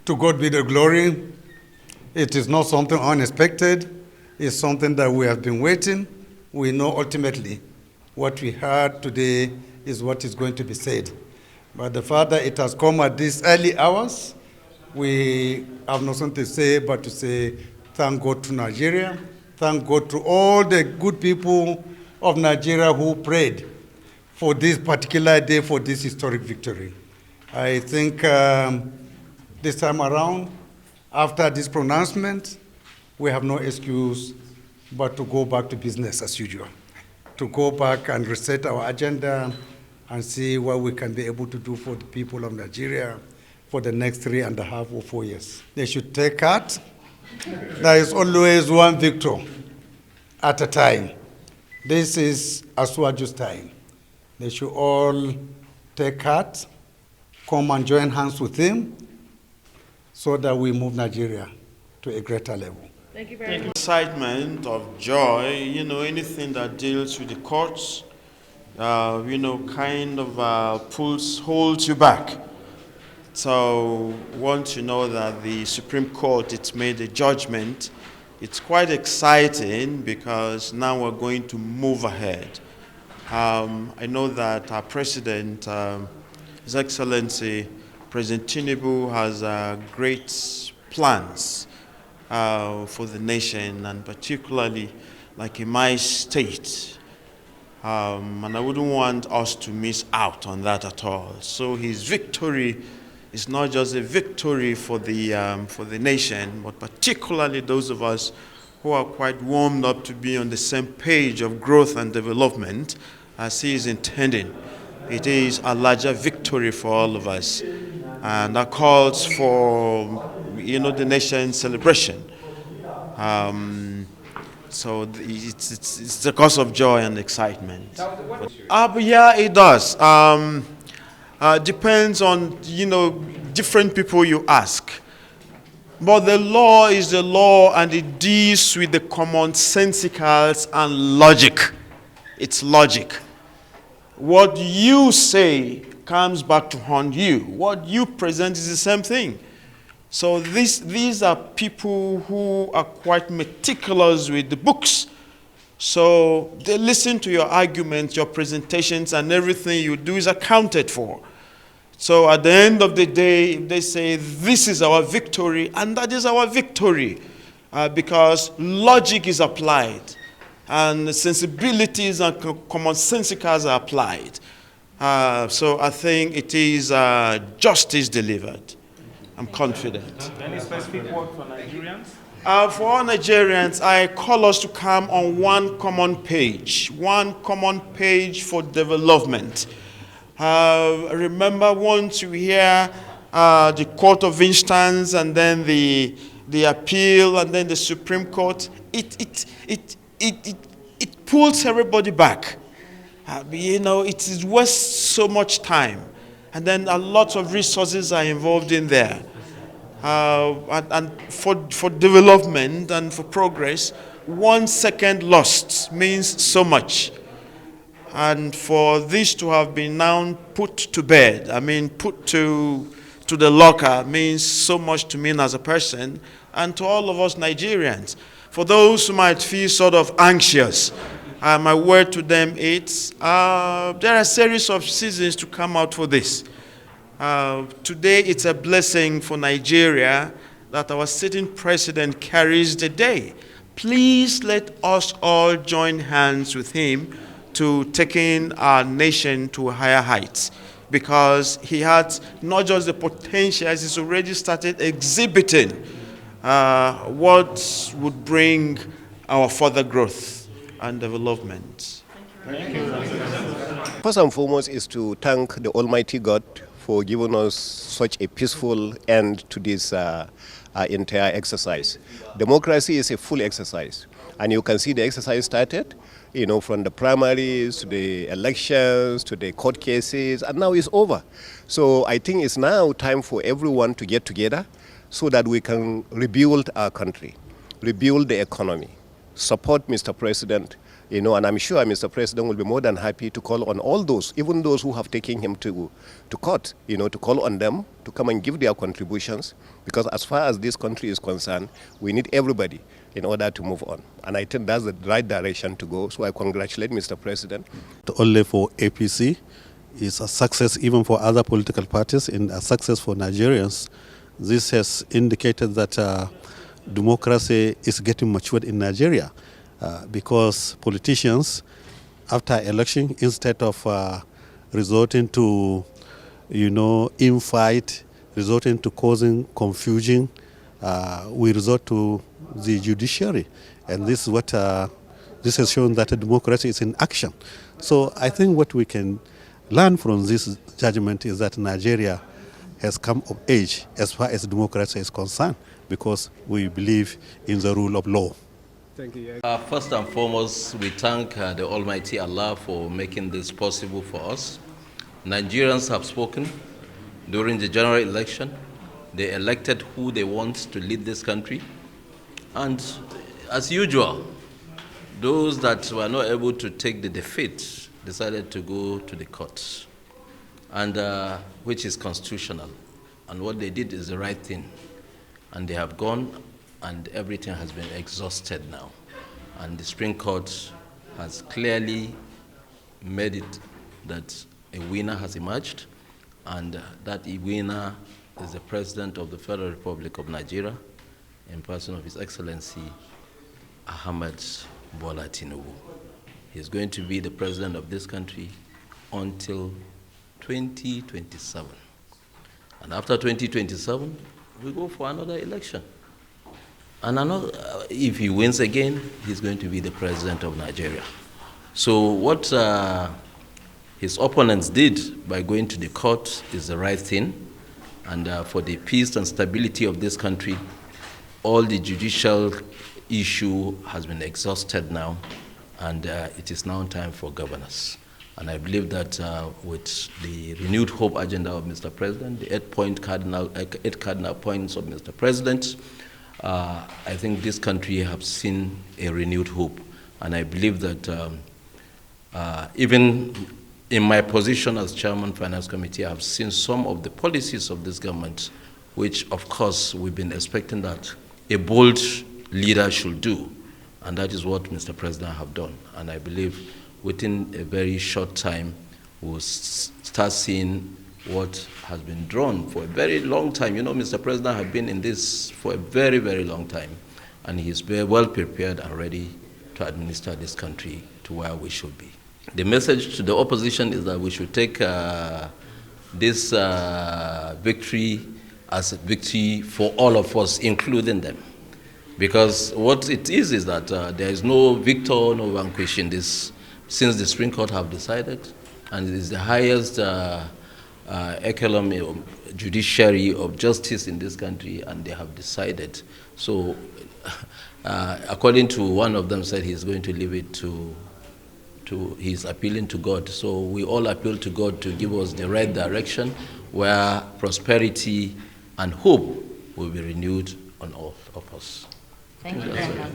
To God be the glory. It is not something unexpected. It's something that we have been waiting. We know ultimately what we heard today is what is going to be said. But the fact that it has come at these early hours, we have nothing to say but to say thank God to Nigeria. Thank God to all the good people of Nigeria who prayed for this particular day, for this historic victory. I think this time around, after this pronouncement, we have no excuse but to go back to business as usual, to go back and reset our agenda and see what we can be able to do for the people of Nigeria for the next 3.5 or 4 years. They should take heart. There is always one victor at a time. This is Asuaju's time. They should all take heart, come and join hands with him so that we move Nigeria to a greater level. Thank you very much. Excitement of joy, anything that deals with the courts, holds you back. So once you know that the Supreme Court, it's made a judgment, it's quite exciting because now we're going to move ahead. I know that our President, His Excellency, President Tinubu has great plans for the nation, and particularly like in my state. And I wouldn't want us to miss out on that at all. So his victory is not just a victory for the nation, but particularly those of us who are quite warmed up to be on the same page of growth and development as he is intending. It is a larger victory for all of us. And that calls for, the nation's celebration. So it's a cause of joy and excitement. But yeah, it does. Depends on, different people you ask. But the law is the law, and it deals with the commonsensicals and logic. It's logic. What you say comes back to haunt you. What you present is the same thing. So these are people who are quite meticulous with the books. So they listen to your arguments, your presentations, and everything you do is accounted for. So at the end of the day, they say, this is our victory, and that is our victory, because logic is applied, and sensibilities and commonsensicals are applied. So I think it is justice delivered. I'm confident. Any specific word for Nigerians? For all Nigerians, I call us to come on one common page for development. Remember, once you hear the Court of Instance and then the appeal and then the Supreme Court, it pulls everybody back. It is wastes so much time. And then a lot of resources are involved in there. And for development and for progress, 1 second lost means so much. And for this to have been now put to bed, put to the locker, means so much to me as a person and to all of us Nigerians. For those who might feel sort of anxious, my word to them is, there are a series of seasons to come out for this. Today it's a blessing for Nigeria that our sitting president carries the day. Please let us all join hands with him to taking our nation to higher heights, because he has not just the potential, as he's already started exhibiting what would bring our further growth and development. Thank you. First and foremost is to thank the Almighty God for giving us such a peaceful end to this entire exercise. Democracy is a full exercise, and you can see the exercise started, from the primaries to the elections to the court cases, and now it's over. So I think it's now time for everyone to get together so that we can rebuild our country, rebuild the economy, support Mr. President, You know, and I'm sure Mr. President will be more than happy to call on all those, even those who have taken him to court, you know, to call on them to come and give their contributions, because as far as this country is concerned, we need everybody in order to move on. And I think that's the right direction to go. So I congratulate Mr. President. Only for APC is a success even for other political parties and a success for Nigerians. This has indicated that democracy is getting matured in Nigeria because politicians, after election, instead of resorting to, infight, resorting to causing confusion, we resort to the judiciary. And this is what this has shown that democracy is in action. So I think what we can learn from this judgment is that Nigeria has come of age as far as democracy is concerned, because we believe in the rule of law. Thank you. First and foremost, we thank the Almighty Allah for making this possible for us. Nigerians have spoken during the general election. They elected who they want to lead this country. And as usual, those that were not able to take the defeat decided to go to the courts, and which is constitutional. And what they did is the right thing. And they have gone, and everything has been exhausted now. And the Supreme Court has clearly made it that a winner has emerged, and that winner is the President of the Federal Republic of Nigeria, in person of His Excellency Ahmed Bola Tinubu. He's going to be the president of this country until 2027. And after 2027, we go for another election. And if he wins again, he's going to be the president of Nigeria. So what his opponents did by going to the court is the right thing. And for the peace and stability of this country, all the judicial issue has been exhausted now, and it is now time for governance. And I believe that with the renewed hope agenda of Mr. President, the eight cardinal points of Mr. President, I think this country has seen a renewed hope. And I believe that even in my position as Chairman Finance Committee, I have seen some of the policies of this government, which of course we've been expecting that a bold leader should do. And that is what Mr. President have done. And I believe within a very short time, we'll start seeing what has been drawn for a very long time. You know, Mr. President has been in this for a very, very long time. And he's very well prepared and ready to administer this country to where we should be. The message to the opposition is that we should take this victory as a victory for all of us, including them. Because what it is that there is no victor, no vanquish in this, since the Supreme Court have decided, and it is the highest echelon judiciary of justice in this country, and they have decided. So, according to one of them, said he's going to leave it to he's appealing to God. So we all appeal to God to give us the right direction, where prosperity and hope will be renewed on all of us. Thank you very much.